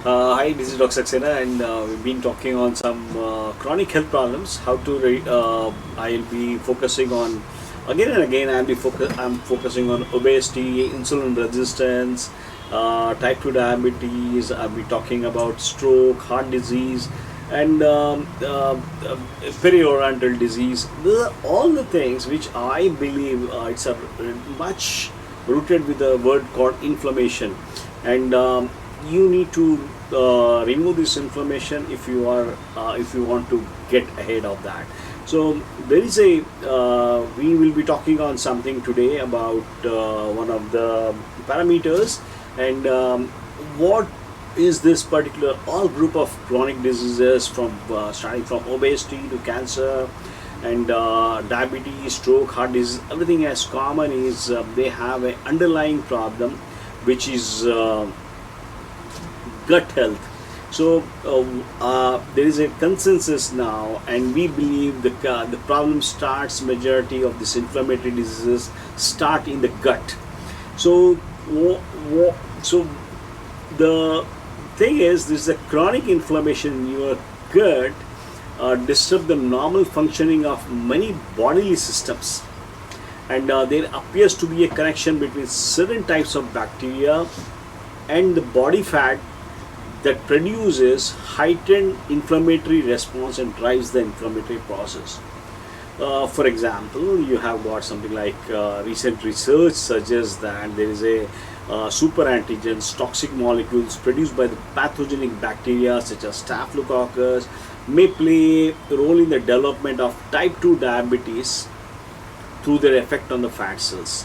Hi, this is Dr. Saxena, and we've been talking on some chronic health problems. I'll be focusing on again and again. I'm focusing on obesity, insulin resistance, type 2 diabetes. I'll be talking about stroke, heart disease, and periodontal disease. These are all the things which I believe it's a much rooted with the word called inflammation, and you need to remove this inflammation if you want to get ahead of that. So there is a we will be talking on something today about one of the parameters, and what is this particular all group of chronic diseases from starting from obesity to cancer and diabetes, stroke, heart disease. Everything has common is they have an underlying problem, which is gut health. So there is a consensus now, and we believe the problem starts. Majority of this inflammatory diseases start in the gut. So so the thing is, this is a chronic inflammation in your gut disturb the normal functioning of many bodily systems, and there appears to be a connection between certain types of bacteria and the body fat that produces heightened inflammatory response and drives the inflammatory process. For example, you have got something like recent research suggests that there is a super antigens, toxic molecules produced by the pathogenic bacteria such as staphylococcus may play a role in the development of type 2 diabetes through their effect on the fat cells.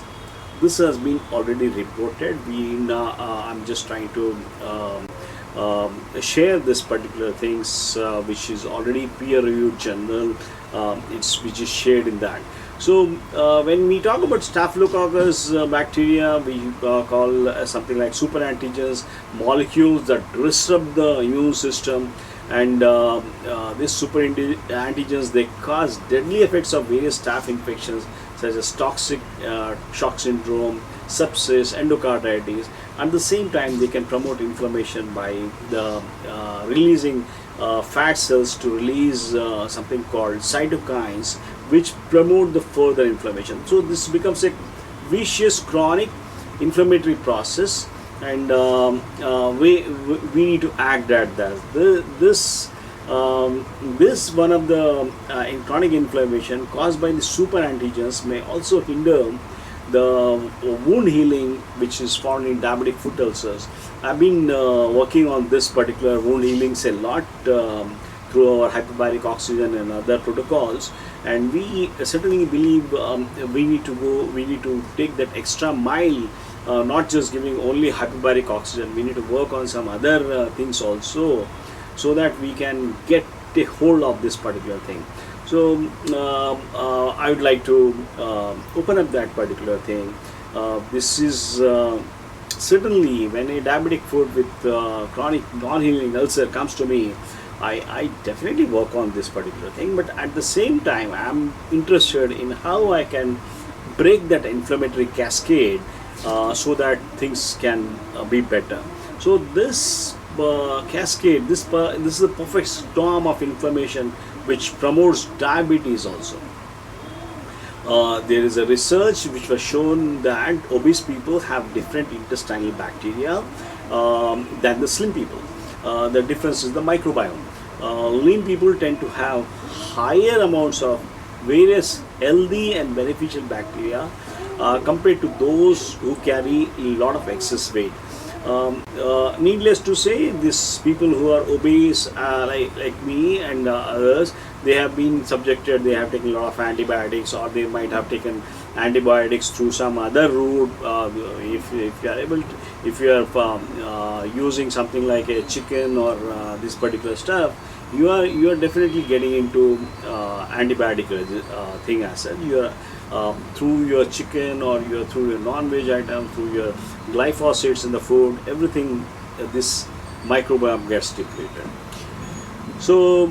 This has been already reported. I'm just trying to share this particular things, which is already peer-reviewed journal. Which is shared in that. So when we talk about staphylococcus bacteria, we call something like super antigens, molecules that disrupt the immune system, and these antigens, they cause deadly effects of various staph infections such as toxic shock syndrome, sepsis, endocarditis. At the same time, they can promote inflammation by the releasing fat cells to release something called cytokines, which promote the further inflammation. So this becomes a vicious chronic inflammatory process, and we need to act at that. This one of the chronic inflammation caused by the super antigens may also hinder the wound healing, which is found in diabetic foot ulcers. I've been working on this particular wound healings a lot through our hyperbaric oxygen and other protocols, and we certainly believe we need to take that extra mile, not just giving only hyperbaric oxygen. We need to work on some other things also, so that we can get a hold of this particular thing. So I would like to open up that particular thing. This is certainly when a diabetic foot with chronic non-healing ulcer comes to me, I definitely work on this particular thing. But at the same time, I'm interested in how I can break that inflammatory cascade so that things can be better. So this cascade, this is a perfect storm of inflammation which promotes diabetes also. There is a research which was shown that obese people have different intestinal bacteria than the slim people. The difference is the microbiome. Lean people tend to have higher amounts of various healthy and beneficial bacteria compared to those who carry a lot of excess weight. Needless to say, these people who are obese, like me and others, they have been subjected, they have taken a lot of antibiotics, or they might have taken antibiotics through some other route. If you are able to, if you are using something like a chicken or this particular stuff, you are definitely getting into antibiotic thing as well. You are through your chicken, or through your non-veg item, through your glyphosates in the food, everything, this microbiome gets depleted. So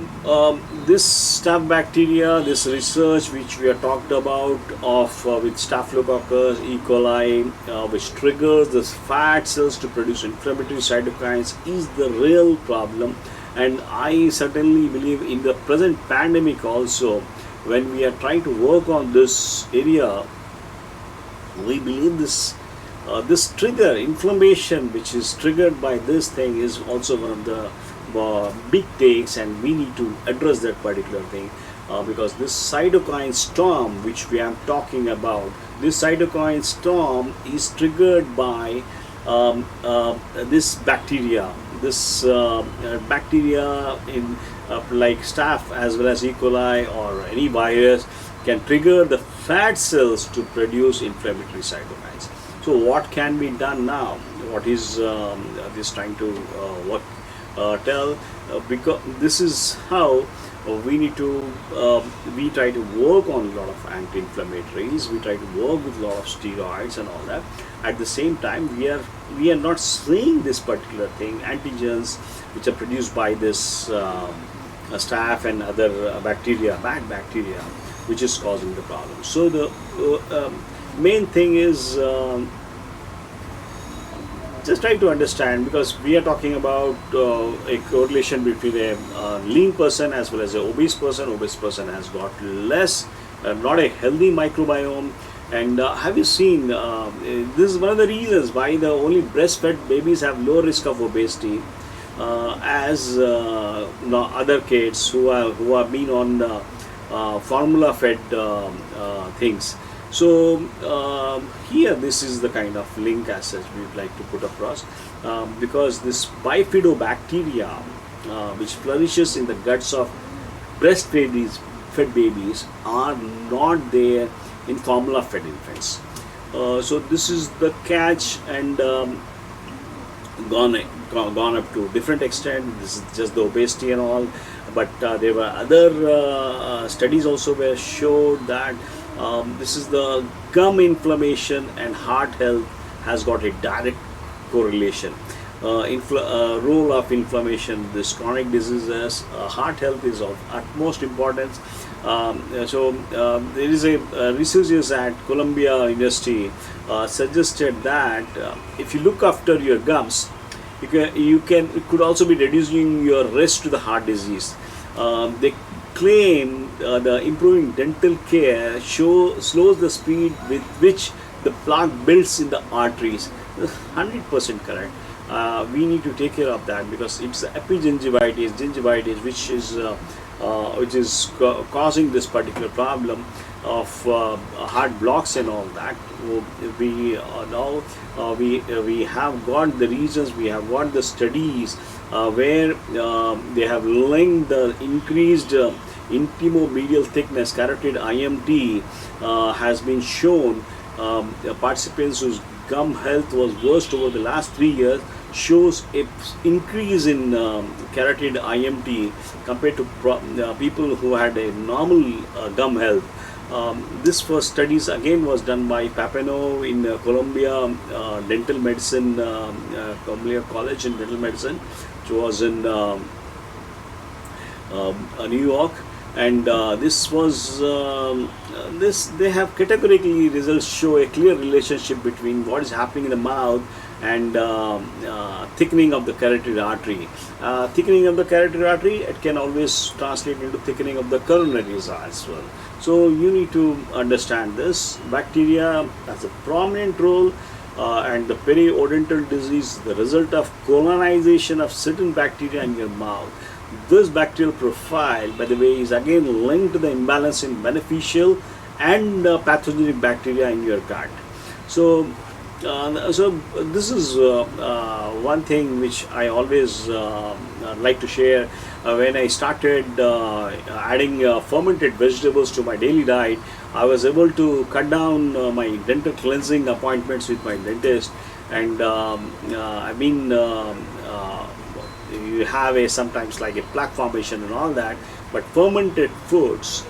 this staph bacteria, this research which we have talked about of with Staphylococcus E. coli, which triggers the fat cells to produce inflammatory cytokines, is the real problem. And I certainly believe in the present pandemic also, when we are trying to work on this area, we believe this trigger inflammation which is triggered by this thing is also one of the big takes, and we need to address that particular thing, because this cytokine storm which we are talking about, this cytokine storm is triggered by this bacteria, this bacteria in like staph as well as E. coli or any virus can trigger the fat cells to produce inflammatory cytokines. So what can be done now? What is this trying to tell? Because this is how we need to we try to work on a lot of anti-inflammatories. We try to work with a lot of steroids and all that. At the same time, we are not seeing this particular thing, antigens which are produced by this staph and other bacteria, bad bacteria, which is causing the problem. So the main thing is just try to understand, because we are talking about a correlation between a lean person as well as an obese person. Obese person has got less, not a healthy microbiome. And have you seen, this is one of the reasons why the only breastfed babies have low risk of obesity, as other kids who have been on formula fed things. So here this is the kind of link as such we would like to put across, because this bifidobacteria which flourishes in the guts of fed babies are not there in formula fed infants. So this is the catch, and gone up to different extent. This is just the obesity and all, but there were other studies also where showed that this is the gum inflammation and heart health has got a direct correlation. Role of inflammation, this chronic diseases, heart health is of utmost importance. There is a researchers at Columbia University suggested that if you look after your gums, it could also be reducing your risk to the heart disease. They claim the improving dental care slows the speed with which the plaque builds in the arteries. 100% correct. We need to take care of that, because it's the gingivitis, which is causing this particular problem of heart blocks and all that. We now we have got the reasons, we have got the studies where they have linked the increased intimomedial thickness, carotid IMT, has been shown. Participants whose gum health was worst over the last 3 years shows a increase in carotid IMT compared to people who had a normal gum health. This first studies again was done by Papano in Columbia Dental Medicine, Columbia College in Dental Medicine, which was in New York. And this was they have categorically results show a clear relationship between what is happening in the mouth and thickening of the carotid artery. Thickening of the carotid artery, it can always translate into thickening of the coronaries as well. So you need to understand this. Bacteria has a prominent role, and the periodontal disease, the result of colonization of certain bacteria in your mouth. This bacterial profile, by the way, is again linked to the imbalance in beneficial and pathogenic bacteria in your gut. So this is one thing which I always like to share. When I started adding fermented vegetables to my daily diet, I was able to cut down my dental cleansing appointments with my dentist, and I've been you have a sometimes like a plaque formation and all that, but fermented foods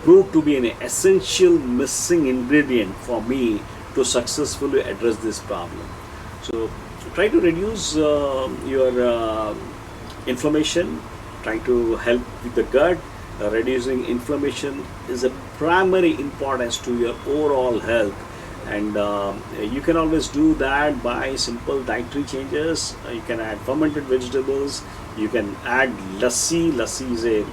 proved to be an essential missing ingredient for me to successfully address this problem. So try to reduce your inflammation, trying to help with the gut. Reducing inflammation is a primary importance to your overall health, and you can always do that by simple dietary changes. You can add fermented vegetables, you can add lassi. Lassi is a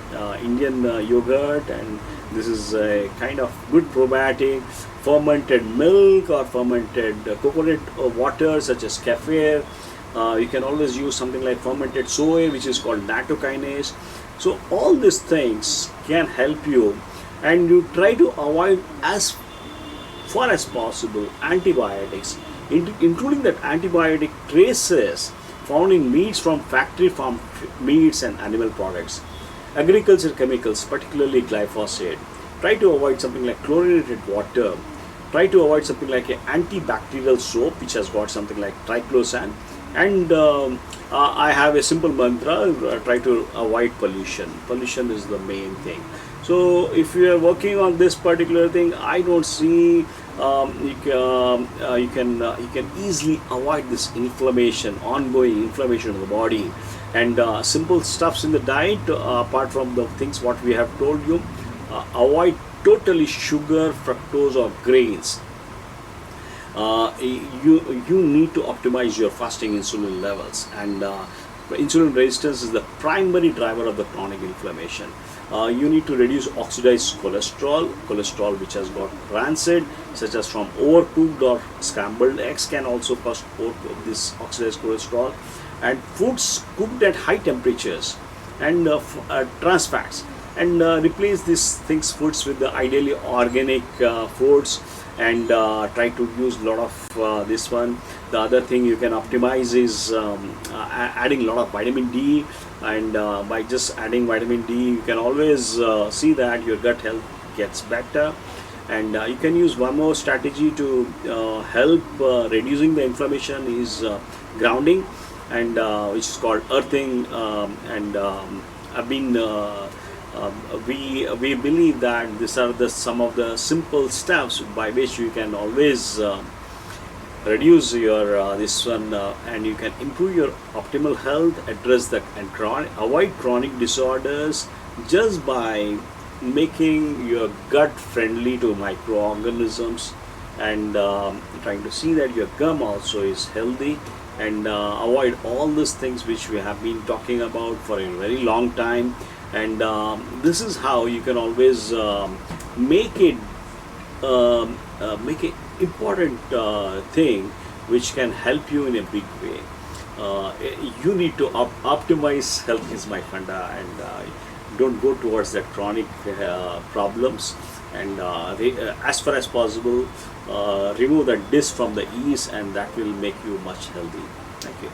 Indian yogurt, and this is a kind of good probiotic. Fermented milk or fermented coconut water such as kefir. You can always use something like fermented soy, which is called nattokinase. So all these things can help you, and you try to avoid as far as possible antibiotics, including that antibiotic traces found in meats from factory farm meats and animal products, agriculture chemicals, particularly glyphosate. Try to avoid something like chlorinated water. Try to avoid something like an antibacterial soap, which has got something like triclosan. And I have a simple mantra: try to avoid pollution. Pollution is the main thing. So if you are working on this particular thing, I don't see you can easily avoid this inflammation, ongoing inflammation of the body. And simple stuffs in the diet, apart from the things what we have told you, avoid totally sugar, fructose, or grains. You need to optimize your fasting insulin levels, and insulin resistance is the primary driver of the chronic inflammation. You need to reduce oxidized cholesterol which has got rancid, such as from overcooked or scrambled eggs can also cause this oxidized cholesterol, and foods cooked at high temperatures, and trans fats, and replace these things foods with the ideally organic foods, and try to use a lot of this one. The other thing you can optimize is adding a lot of vitamin D, and by just adding vitamin D, you can always see that your gut health gets better. And you can use one more strategy to help reducing the inflammation is grounding, and which is called earthing. And I've been we believe that these are the some of the simple steps by which you can always reduce your this one, and you can improve your optimal health, address the and avoid chronic disorders just by making your gut friendly to microorganisms, and trying to see that your gum also is healthy, and avoid all these things which we have been talking about for a very long time. And this is how you can always make it make an important thing which can help you in a big way. You need to optimize health is my funda, and don't go towards that chronic problems, and as far as possible remove the disc from the ease, and that will make you much healthy. Thank you.